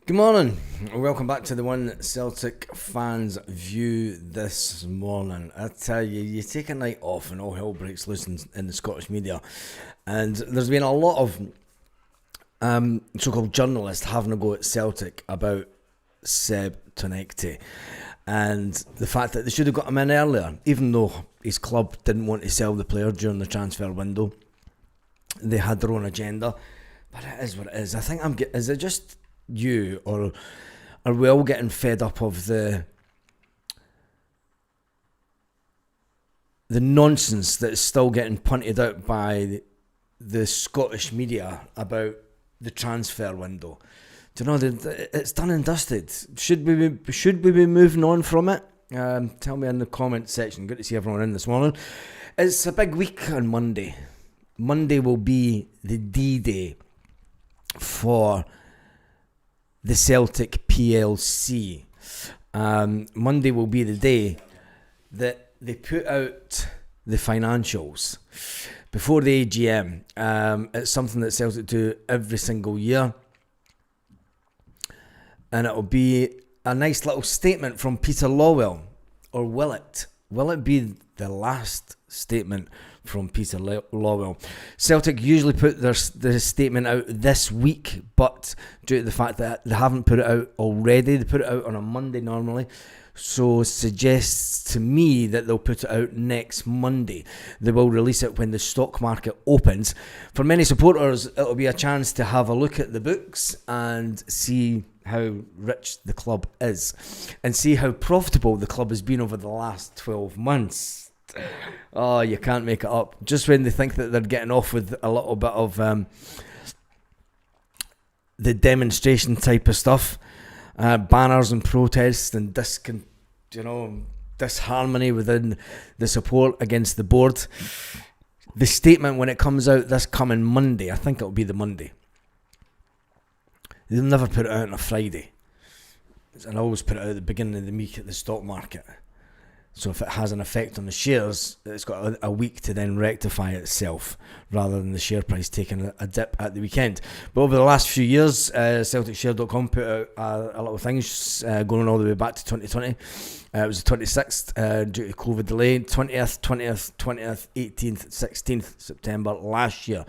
Good morning, welcome back to the One Celtic Fans View this morning. I tell you, you take a night off and all hell breaks loose in the Scottish media, and there's been a lot of so-called journalists having a go at Celtic about Seb Tonekte and the fact that they should have got him in earlier, even though his club didn't want to sell the player during the transfer window. They had their own agenda, but it is what it is. I think is it just you, or are we all getting fed up of the nonsense that is still getting punted out by the Scottish media about the transfer window? Do you know, it's done and dusted. Should we be moving on from it? Tell me in the comment section. Good to see everyone in this morning. It's a big week on Monday. Monday will be the D-Day for the Celtic PLC. Monday will be the day that they put out the financials before the AGM. It's something that Celtic do every single year, and it'll be a nice little statement from Peter Lawwell. Or will it? Will it be the last statement from Peter Lawwell? Celtic usually put their statement out this week, but due to the fact that they haven't put it out already, they put it out on a Monday normally, so suggests to me that they'll put it out next Monday. They will release it when the stock market opens. For many supporters, it'll be a chance to have a look at the books and see how rich the club is and see how profitable the club has been over the last 12 months. Oh, you can't make it up. Just when they think that they're getting off with a little bit of the demonstration type of stuff, banners and protests and disharmony within the support against the board. The statement, when it comes out this coming Monday, I think it'll be the Monday. They'll never put it out on a Friday, and I always put it out at the beginning of the week at the stock market. So if it has an effect on the shares, it's got a week to then rectify itself, rather than the share price taking a dip at the weekend. But over the last few years, CelticShare.com put out a lot of things going all the way back to 2020. It was the 26th due to COVID delay, 20th, 18th, 16th September last year.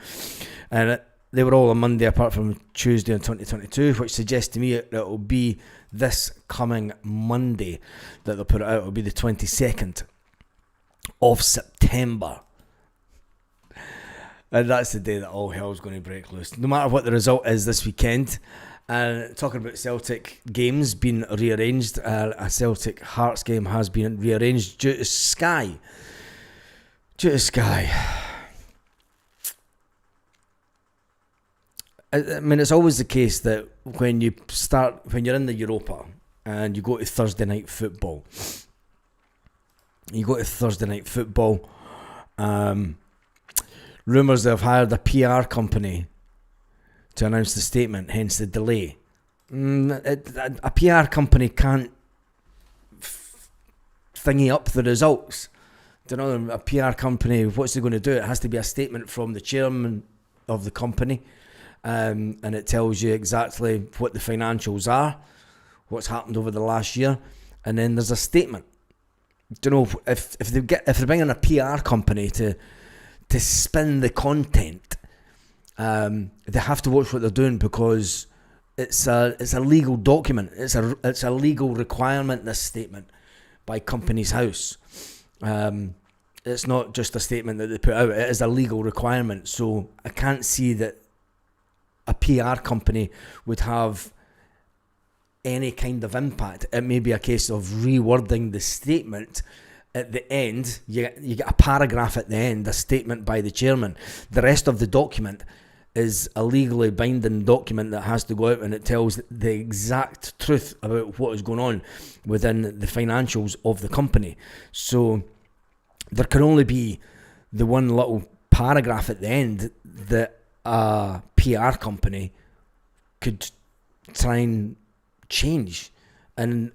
And they were all on Monday apart from Tuesday in 2022, which suggests to me it will be this coming Monday that they'll put it out. It'll be the 22nd of September. And that's the day that all hell's going to break loose. No matter what the result is this weekend. And talking about Celtic games being rearranged, a Celtic Hearts game has been rearranged due to Sky. I mean, it's always the case that when you're in the Europa and you go to Thursday night football, rumours they have hired a PR company to announce the statement, hence the delay. A PR company can't thingy up the results. You know, a PR company, what's they going to do? It has to be a statement from the chairman of the company. And it tells you exactly what the financials are, what's happened over the last year, and then there's a statement. Do you know, if they're bringing a PR company to spin the content, they have to watch what they're doing, because it's a legal document. It's a legal requirement, this statement by Companies House. It's not just a statement that they put out. It is a legal requirement. So I can't see that a PR company would have any kind of impact. It may be a case of rewording the statement at the end. You get a paragraph at the end, a statement by the chairman. The rest of the document is a legally binding document that has to go out, and it tells the exact truth about what is going on within the financials of the company. So there can only be the one little paragraph at the end that a PR company could try and change, and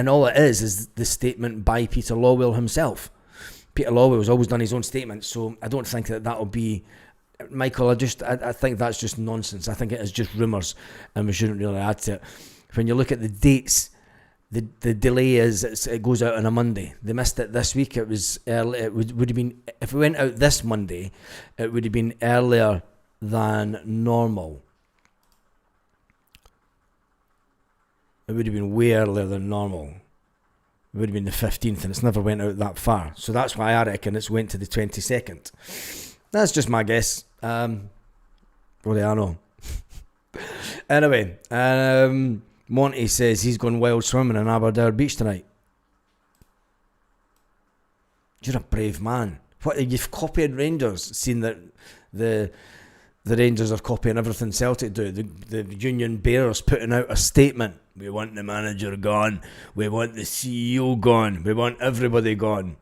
all it is the statement by Peter Lawwell himself. Peter Lawwell has always done his own statement, so I don't think that will be, Michael. I think that's just nonsense. I think it is just rumours, and we shouldn't really add to it. when you look at the dates, the delay is it goes out on a Monday. They missed it this week. It was early. It would have been, if it went out this Monday, it would have been earlier than normal. It would have been way earlier than normal. It would have been the 15th, and it's never went out that far. So that's why I reckon it's went to the 22nd. That's just my guess. What do I know? Anyway, Monty says he's going wild swimming in Aberdare Beach tonight. You're a brave man. What, you've copied Rangers, seeing that the Rangers are copying everything Celtic do. The Union Bears putting out a statement. We want the manager gone. We want the CEO gone. We want everybody gone.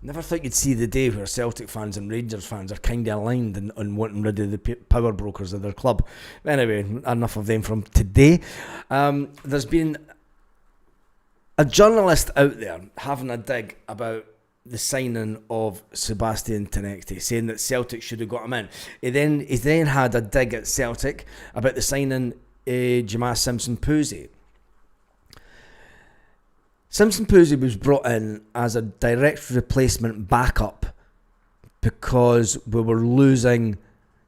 Never thought you'd see the day where Celtic fans and Rangers fans are kind of aligned on wanting rid of the power brokers of their club. Anyway, enough of them from today. There's been a journalist out there having a dig about the signing of Sebastian Tenecti, saying that Celtic should have got him in. He then had a dig at Celtic about the signing Jamal Simpson-Pouzy. Simpson-Pouzy was brought in as a direct replacement backup because we were losing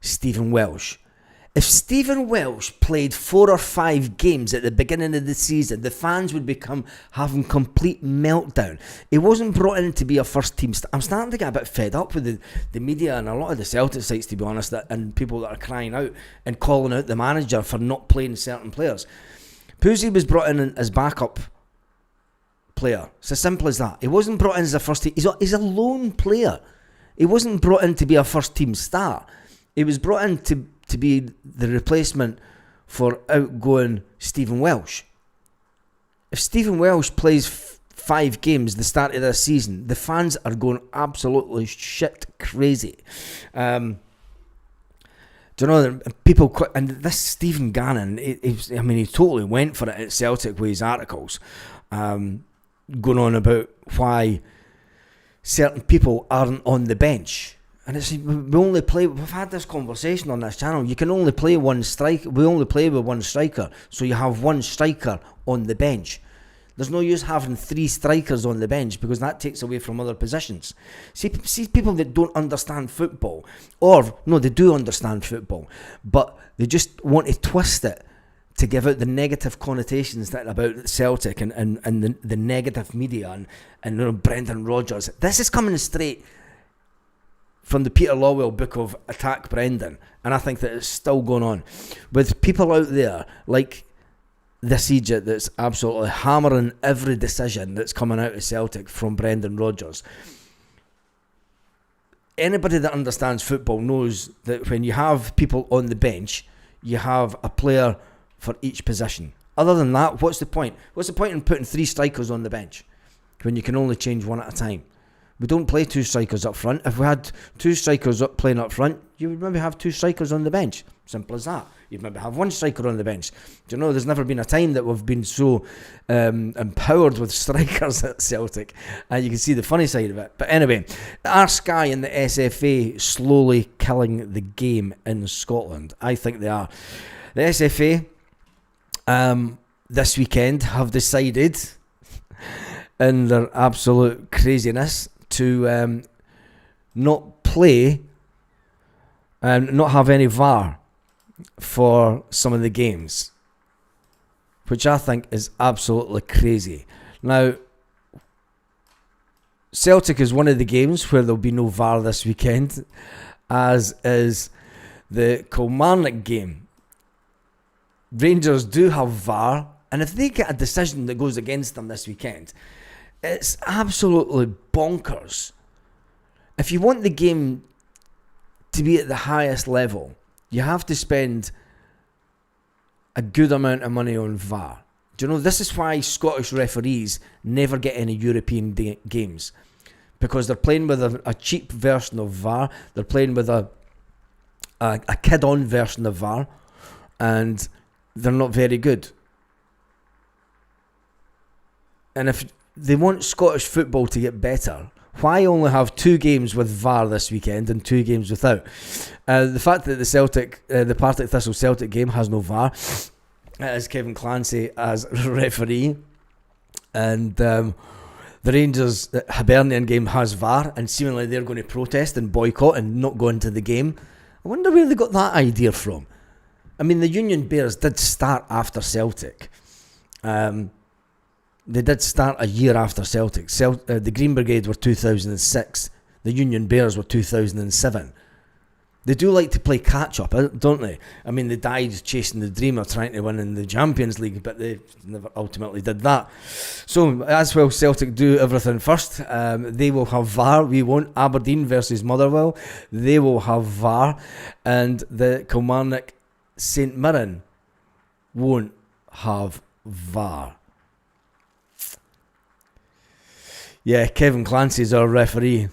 Stephen Welsh. If Stephen Welsh played 4 or 5 games at the beginning of the season, the fans would become having complete meltdown. He wasn't brought in to be a first team I'm starting to get a bit fed up with the media and a lot of the Celtic sites, to be honest, and people that are crying out and calling out the manager for not playing certain players. Pouzy was brought in as backup player. It's as simple as that. He wasn't brought in as a first team. He's a lone player. He wasn't brought in to be a first team star. He was brought in to be the replacement for outgoing Stephen Welsh. If Stephen Welsh plays 5 games the start of this season, the fans are going absolutely shit crazy. Do you know that people? And this Stephen Gannon, he totally went for it at Celtic with his articles, going on about why certain people aren't on the bench. And it's we've had this conversation on this channel. You can only play one strike. We only play with one striker, so you have one striker on the bench. There's no use having 3 strikers on the bench because that takes away from other positions. See people that don't understand football, or no, they do understand football, but they just want to twist it to give out the negative connotations that about Celtic and the negative media and Brendan Rodgers. This is coming straight from the Peter Lawwell book of Attack Brendan, and I think that it's still going on with people out there like this Egypt that's absolutely hammering every decision that's coming out of Celtic from Brendan Rodgers. Anybody that understands football knows that when you have people on the bench, you have a player for each position. Other than that, what's the point? What's the point in putting 3 strikers on the bench when you can only change one at a time? We don't play 2 strikers up front. If we had 2 strikers playing up front, you would maybe have 2 strikers on the bench. Simple as that. You'd maybe have 1 striker on the bench. Do you know, there's never been a time that we've been so empowered with strikers at Celtic. You can see the funny side of it. But anyway, are Sky and the SFA slowly killing the game in Scotland? I think they are. The SFA this weekend have decided, in their absolute craziness, to not play and not have any VAR for some of the games, which I think is absolutely crazy. Now, Celtic is one of the games where there'll be no VAR this weekend, as is the Kilmarnock game. Rangers do have VAR, and if they get a decision that goes against them this weekend, it's absolutely bonkers. If you want the game to be at the highest level, you have to spend a good amount of money on VAR. Do you know, this is why Scottish referees never get any European games. Because they're playing with a cheap version of VAR. They're playing with a kid-on version of VAR. And they're not very good. And if they want Scottish football to get better, why only have 2 games with VAR this weekend and 2 games without? The fact that the Partick Thistle Celtic game has no VAR It is Kevin Clancy as referee. And the Rangers Hibernian game has VAR, and seemingly they're going to protest and boycott and not go into the game. I wonder where they got that idea from. I mean, the Union Bears did start after Celtic. They did start a year after Celtic. The Green Brigade were 2006. The Union Bears were 2007. They do like to play catch-up, don't they? I mean, they died chasing the dream of trying to win in the Champions League, but they never ultimately did that. So, as well, Celtic do everything first. They will have VAR. We won't. Aberdeen versus Motherwell. They will have VAR. And the Kilmarnock St Mirren won't have VAR. Yeah, Kevin Clancy's our referee.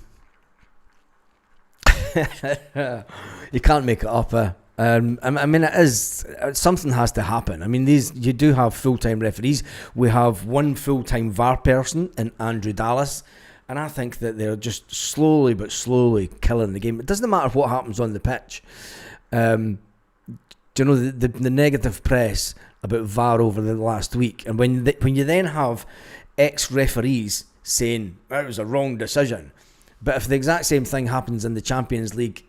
You can't make it up. I mean, it is something has to happen. I mean, you do have full-time referees. We have one full-time VAR person in Andrew Dallas, and I think that they're just slowly but slowly killing the game. It doesn't matter what happens on the pitch. Do you know the negative press about VAR over the last week, and when you then have ex-referees saying it was a wrong decision. But if the exact same thing happens in the Champions League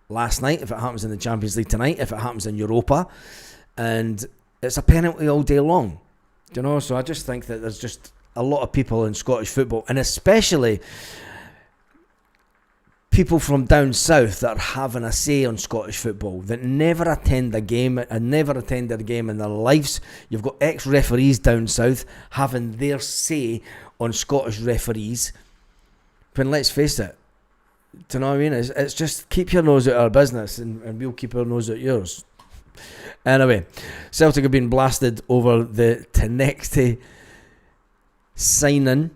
last night, if it happens in the Champions League tonight, if it happens in Europa, and it's a penalty all day long, do you know? So I just think that there's just a lot of people in Scottish football, and especially people from down south that are having a say on Scottish football, that never attend a game and never attended a game in their lives. You've got ex-referees down south having their say on Scottish referees. When, let's face it, do you know what I mean? It's just keep your nose out of our business and we'll keep our nose out yours. Anyway, Celtic have been blasted over the Tenexti signing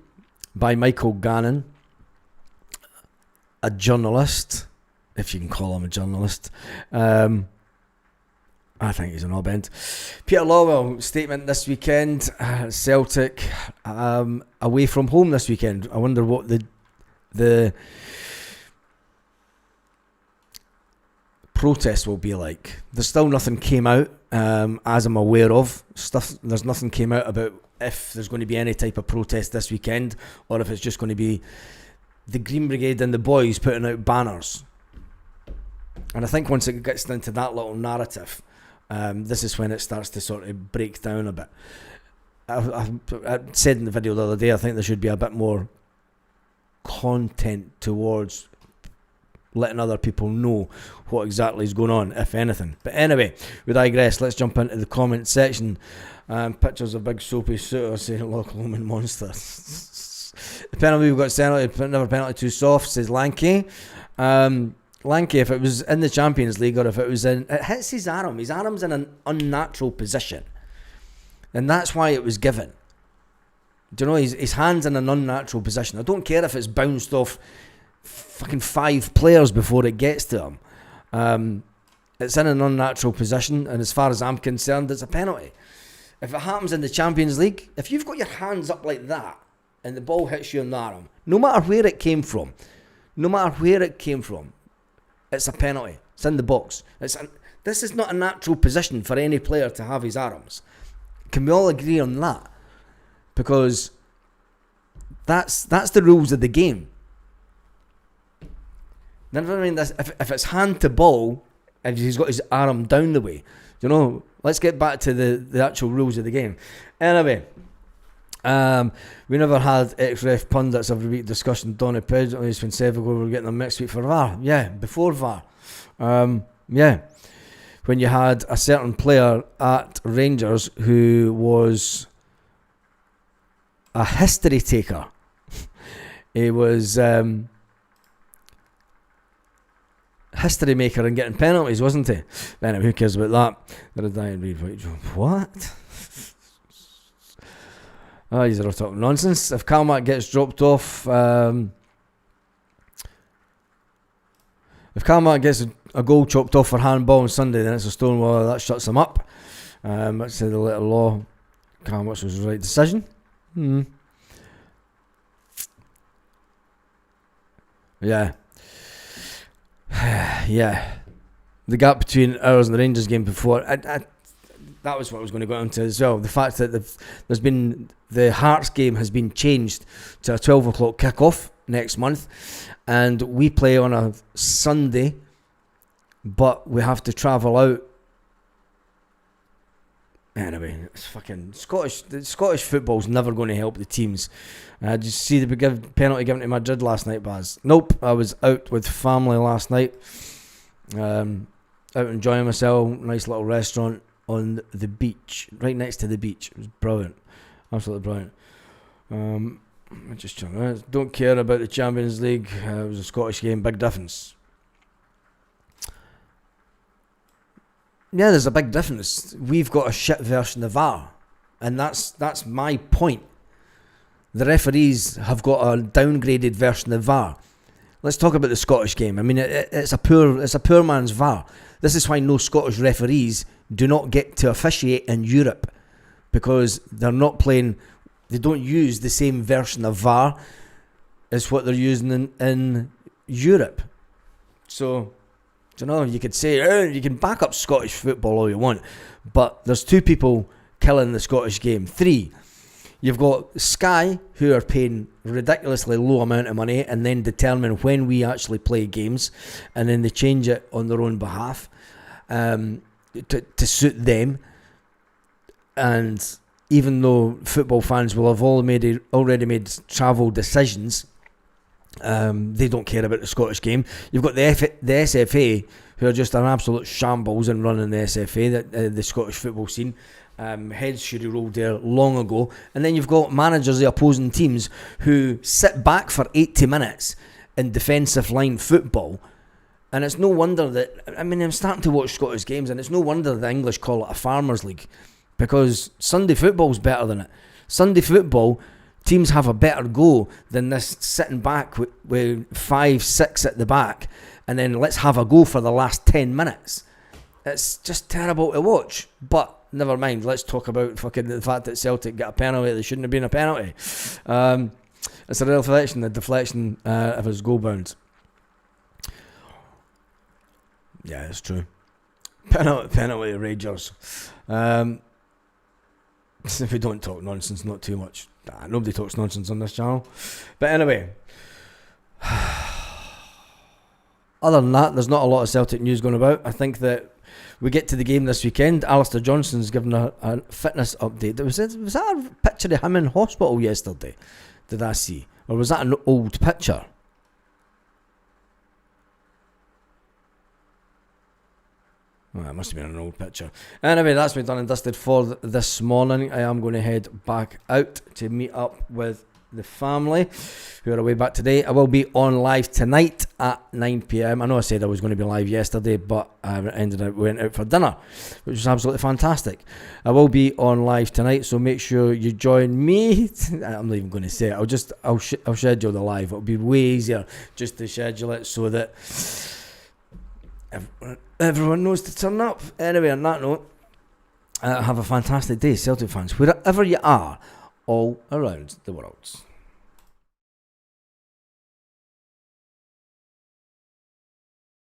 by Michael Gannon, a journalist, if you can call him a journalist. I think he's an odd-end. Peter Lawwell statement this weekend. Celtic away from home this weekend. I wonder what the protest will be like. There's still nothing came out, as I'm aware of. There's nothing came out about if there's going to be any type of protest this weekend, or if it's just going to be the Green Brigade and the boys putting out banners. And I think once it gets into that little narrative, this is when it starts to sort of break down a bit. I said in the video the other day, I think there should be a bit more content towards letting other people know what exactly is going on, if anything. But anyway, we digress. Let's jump into the comment section. Pictures of big soapy suitor saying Loch Lomond monster. The penalty we've got sent, another penalty too soft, says Lanky. Lanky, if it was in the Champions League, or if it was in, it hits his arm. His arm's in an unnatural position, and that's why it was given. Do you know, his hand's in an unnatural position. I don't care if it's bounced off fucking 5 players before it gets to him. It's in an unnatural position, and as far as I'm concerned, it's a penalty. If it happens in the Champions League, if you've got your hands up like that and the ball hits you in the arm, no matter where it came from, it's a penalty. It's in the box. This is not a natural position for any player to have his arms. Can we all agree on that? Because that's the rules of the game. Never mind this. If it's hand to ball, and he's got his arm down the way, you know. Let's get back to the actual rules of the game. Anyway, we never had ex-ref pundits every week discussing Donny Pidge. When Sevigo were getting them next week for VAR. Yeah, before VAR. Yeah. When you had a certain player at Rangers who was a history taker. He was history maker and getting penalties, wasn't he? Anyway, who cares about that? What? Oh, these are all talking nonsense. If Calmac gets dropped off, if Calmac gets a goal chopped off for handball on Sunday, then it's a Stonewall. That shuts him up. Let's say the letter law. Calmac was the right decision. Yeah. Yeah. The gap between ours and the Rangers game before, that was what I was going to go into as well. The fact that the Hearts game has been changed to a 12 o'clock kickoff next month, and we play on a Sunday, but we have to travel out. Anyway, it's fucking Scottish. The Scottish football's never going to help the teams. Did you see the penalty given to Madrid last night, Baz? Nope, I was out with family last night. Out enjoying myself. Nice little restaurant on the beach, right next to the beach. It was brilliant, absolutely brilliant. I just don't care about the Champions League. It was a Scottish game, big difference. Yeah, there's a big difference. We've got a shit version of VAR, and that's my point. The referees have got a downgraded version of VAR. Let's talk about the Scottish game. I mean, it's a poor man's VAR. This is why no Scottish referees do not get to officiate in Europe, because they're not playing. They don't use the same version of VAR as what they're using in Europe. So, you could say, you can back up Scottish football all you want, but there's two people killing the Scottish game. 3. You've got Sky, who are paying ridiculously low amount of money and then determine when we actually play games, and then they change it on their own behalf to suit them. And even though football fans will have already made travel decisions, they don't care about the Scottish game. You've got the SFA, who are just an absolute shambles in running the SFA, the Scottish football scene. Heads should have rolled there long ago. And then you've got managers of the opposing teams who sit back for 80 minutes in defensive line football. And it's no wonder that, I'm starting to watch Scottish games, and it's no wonder the English call it a farmers league, because Sunday football's better than it. Sunday football, teams have a better go than this sitting back with 5-6 at the back, and then let's have a go for the last 10 minutes. It's just terrible to watch. But never mind, let's talk about fucking the fact that Celtic got a penalty that shouldn't have been a penalty. It's a deflection of his goal bounds. Yeah, it's true. Penalty Rangers. If we don't talk nonsense, not too much. Nobody talks nonsense on this channel. But anyway, other than that, there's not a lot of Celtic news going about. I think that we get to the game this weekend. Alistair Johnston's given a fitness update. Was that a picture of him in hospital yesterday? Did I see? Or was that an old picture? Well, it must have been an old picture. Anyway, that's me done and dusted for this morning. I am going to head back out to meet up with the family who are away back today. I will be on live tonight at 9 p.m. I know I said I was going to be live yesterday, but I went out for dinner, which was absolutely fantastic. I will be on live tonight, so make sure you join me. I'm not even going to say it. I'll schedule the live. It'll be way easier just to schedule it so that everyone knows to turn up. Anyway, on that note, have a fantastic day, Celtic fans, wherever you are all around the world.